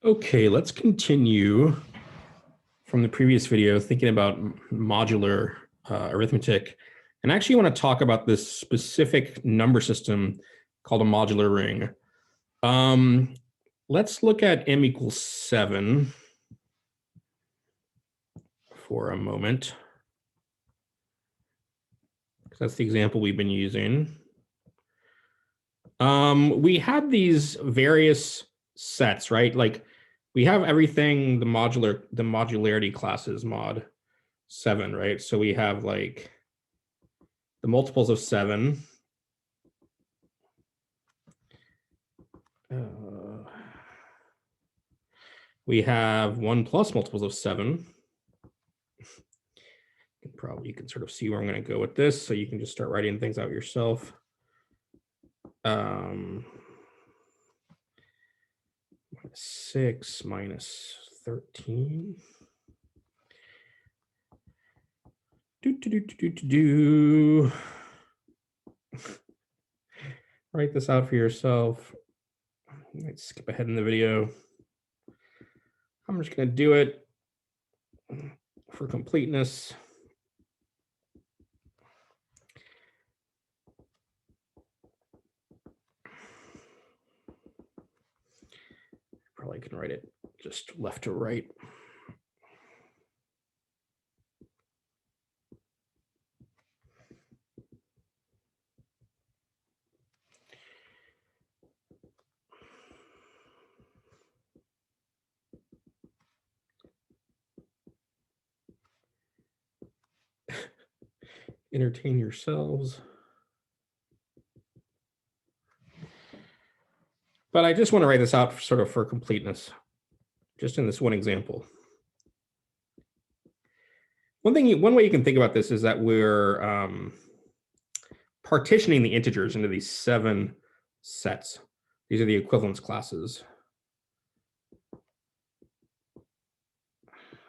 Okay, let's continue from the previous video thinking about modular arithmetic. And actually want to talk about this specific number system called a modular ring. Let's look at m equals 7 for a moment, because that's the example we've been using. We have these various sets, right? Like we have everything, the modularity classes mod 7, right? So we have like the multiples of 7. We have 1 plus multiples of 7. You can sort of see where I'm going to go with this, so you can just start writing things out yourself. Minus 6 minus 13. Write this out for yourself. Let's skip ahead in the video. I'm just going to do it for completeness. Probably can write it just left to right. Entertain yourselves. But I just want to write this out sort of for completeness, just in this one example. One way you can think about this is that we're partitioning the integers into these 7 sets. These are the equivalence classes.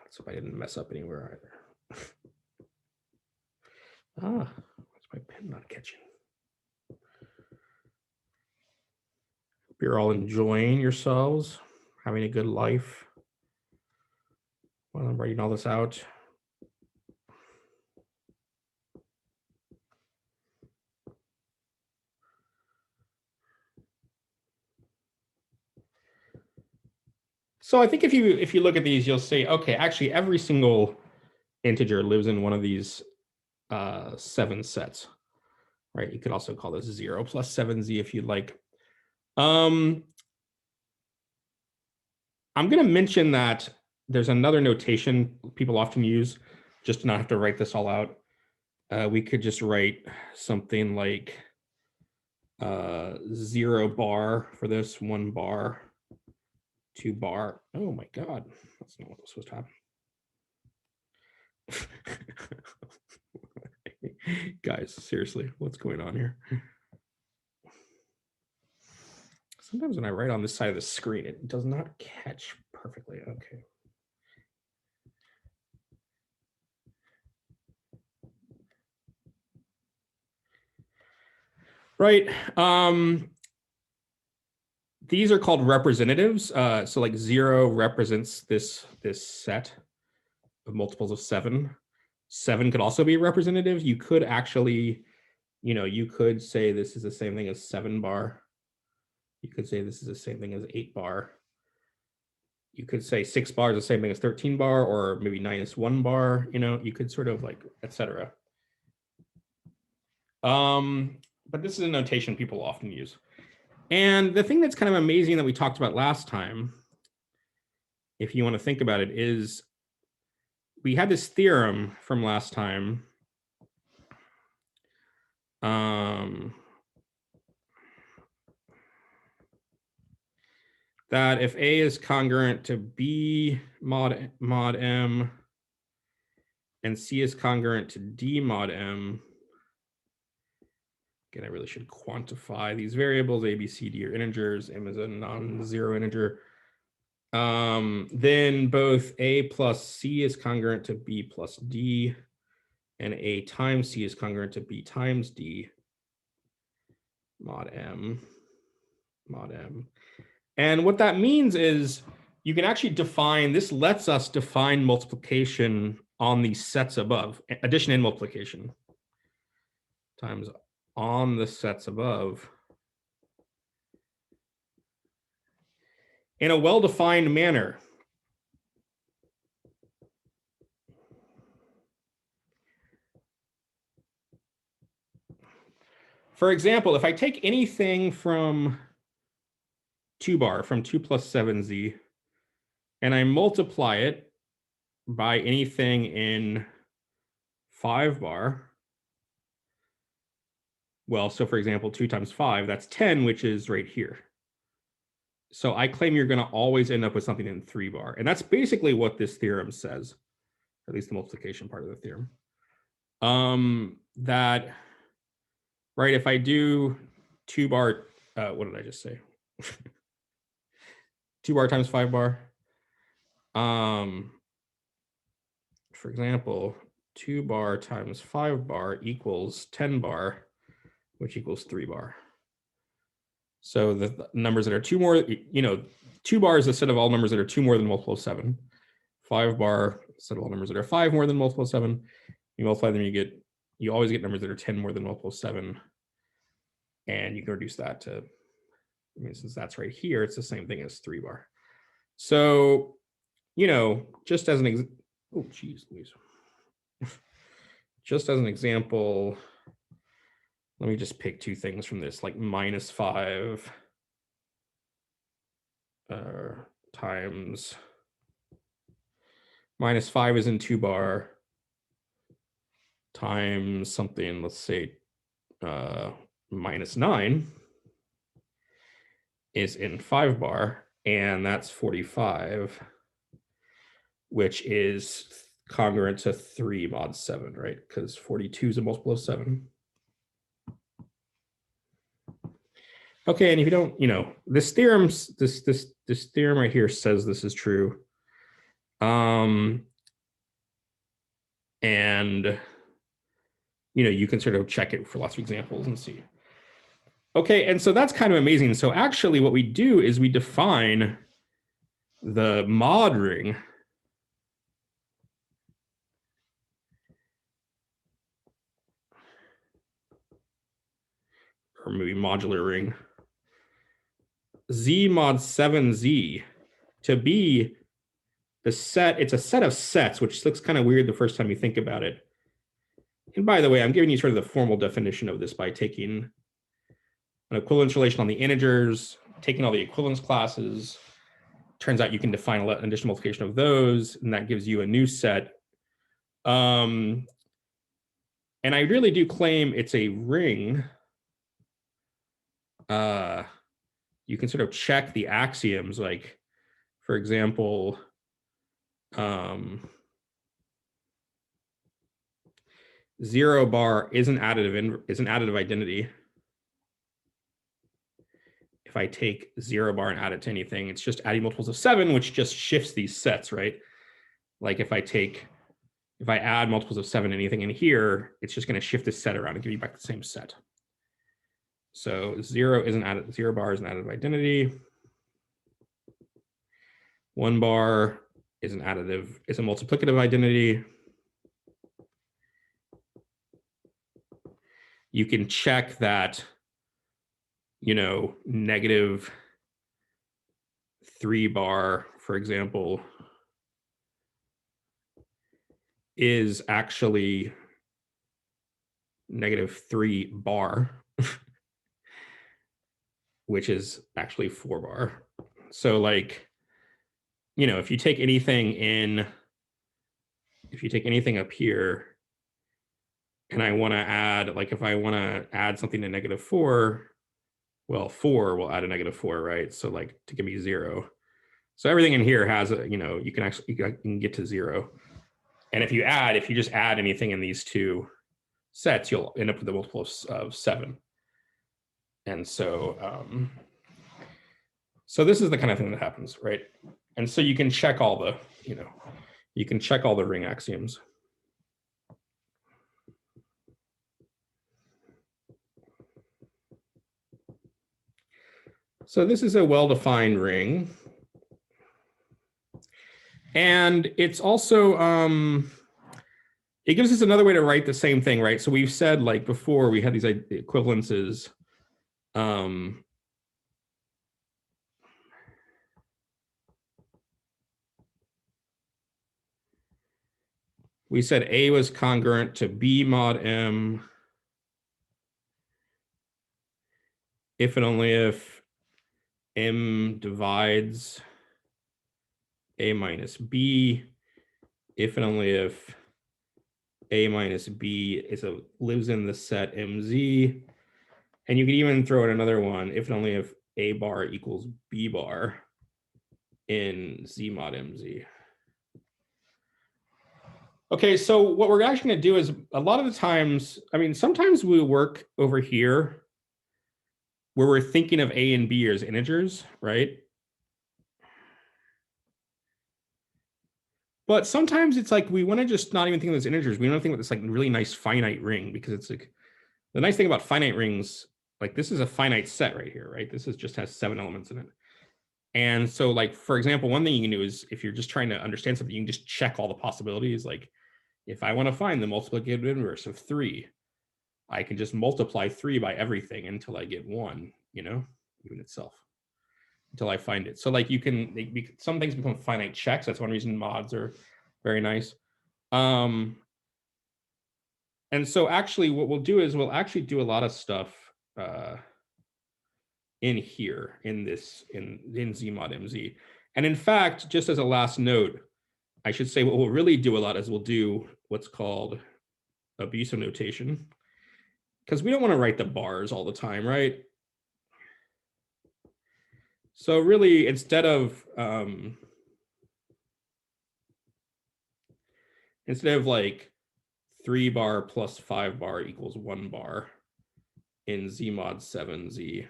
Let's hope I didn't mess up anywhere either. What's my pen not catching? Hope you're all enjoying yourselves, having a good life while I'm writing all this out. So I think if you look at these, you'll see, okay, actually every single integer lives in one of these 7 sets, right? You could also call this 0 plus 7z if you'd like. I'm going to mention that there's another notation people often use just to not have to write this all out. We could just write something like 0 bar for this, 1 bar, 2 bar. Oh my God, that's not what was supposed to happen. Guys, seriously, what's going on here? Sometimes when I write on this side of the screen, it does not catch perfectly. Okay. Right. These are called representatives. So like 0 represents this set of multiples of 7. 7 could also be representative. You could actually, you could say this is the same thing as 7 bar. You could say this is the same thing as 8 bar. You could say 6 bar is the same thing as 13 bar, or maybe -1 bar. You could sort of like, etc. But this is a notation people often use. And the thing that's kind of amazing that we talked about last time, if you want to think about it, is we had this theorem from last time. That if A is congruent to B mod M and C is congruent to D mod M, again, I really should quantify these variables. A, B, C, D are integers. M is a non-zero integer. Then both A plus C is congruent to B plus D, and A times C is congruent to B times D mod M. And what that means is you can actually define, this lets us define multiplication on these sets above, addition and multiplication times on the sets above in a well-defined manner. For example, if I take anything from 2 bar, from 2 plus 7z, and I multiply it by anything in 5 bar, well, so for example, 2 times 5, that's 10, which is right here. So I claim you're going to always end up with something in 3 bar. And that's basically what this theorem says, or at least the multiplication part of the theorem. That, right, if I do 2 bar, what did I just say? 2 bar times 5 bar. For example, 2 bar times 5 bar equals 10 bar, which equals 3 bar. So the numbers that are 2 more, 2 bar is a set of all numbers that are 2 more than multiple of 7. 5 bar, set of all numbers that are 5 more than multiple of 7. You multiply them, you always get numbers that are 10 more than multiple of 7. And you can reduce that to, I mean, since that's right here, it's the same thing as 3 bar. So, just as an oh, geez, Louise. Just as an example, let me just pick 2 things from this, like -5 times -5 is in 2 bar times something, let's say -9 is in 5 bar, and that's 45, which is congruent to 3 mod 7, right? Because 42 is a multiple of 7. Okay, and if you don't, this theorem, this theorem right here says this is true. And you can sort of check it for lots of examples and see. Okay, and so that's kind of amazing. So actually what we do is we define the mod ring or maybe modular ring Z mod 7Z to be the set. It's a set of sets, which looks kind of weird the first time you think about it. And by the way, I'm giving you sort of the formal definition of this by taking an equivalence relation on the integers, taking all the equivalence classes. Turns out you can define an additional multiplication of those, and that gives you a new set. And I really do claim it's a ring. You can sort of check the axioms, like, for example, 0 bar is an additive identity. If I take 0 bar and add it to anything, it's just adding multiples of 7, which just shifts these sets, right? Like if I add multiples of 7 to anything in here, it's just going to shift this set around and give you back the same set. So 0 bar is an additive identity. 1 bar is a multiplicative identity. You can check that, -3 bar, for example, is actually -3 bar, which is actually 4 bar. So like, if you take anything up here, and I want to add, like if I want to add something to -4, well, 4 will add a -4, right? So like to give me 0. So everything in here has you can get to 0. And if you just add anything in these 2 sets, you'll end up with a multiple of 7. And so, so this is the kind of thing that happens, right? And so you can check all the, ring axioms. So this is a well-defined ring. And it's also, it gives us another way to write the same thing, right? So we've said, like before, we had these equivalences. We said A was congruent to B mod M if and only if M divides A minus B, if and only if A minus B lives in the set MZ. And you could even throw in another one, if and only if A bar equals B bar in Z mod MZ. Okay, so what we're actually going to do is a lot of the times, I mean, sometimes we work over here where we're thinking of A and B as integers, right? But sometimes it's like we want to just not even think of those integers. We want to think of this like really nice finite ring, because it's like the nice thing about finite rings, like this is a finite set right here, right? This just has 7 elements in it. And so, like, for example, one thing you can do is if you're just trying to understand something, you can just check all the possibilities. Like if I want to find the multiplicative inverse of 3, I can just multiply 3 by everything until I get 1, even itself, until I find it. So like some things become finite checks. That's one reason mods are very nice. And so actually what we'll do is we'll actually do a lot of stuff in here, in Zmod MZ. And in fact, just as a last note, I should say what we'll really do a lot is we'll do what's called abusive notation, because we don't want to write the bars all the time, right? So really, instead of like 3 bar plus 5 bar equals 1 bar in Z mod 7Z,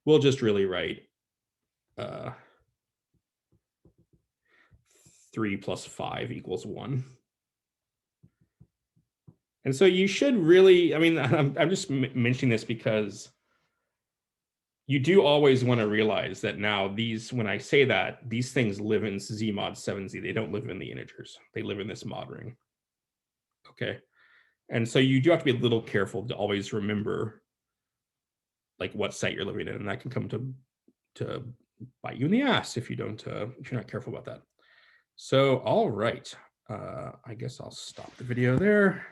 we'll just really write 3 plus 5 equals 1. And so you should really, I mean, I'm just mentioning this because you do always want to realize that now when I say that, these things live in Z mod 7Z. They don't live in the integers. They live in this mod ring. Okay. And so you do have to be a little careful to always remember like what set you're living in, and that can come to bite you in the ass if you're not careful about that. So, all right, I guess I'll stop the video there.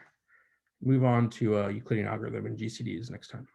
Move on to Euclidean algorithm and GCDs next time.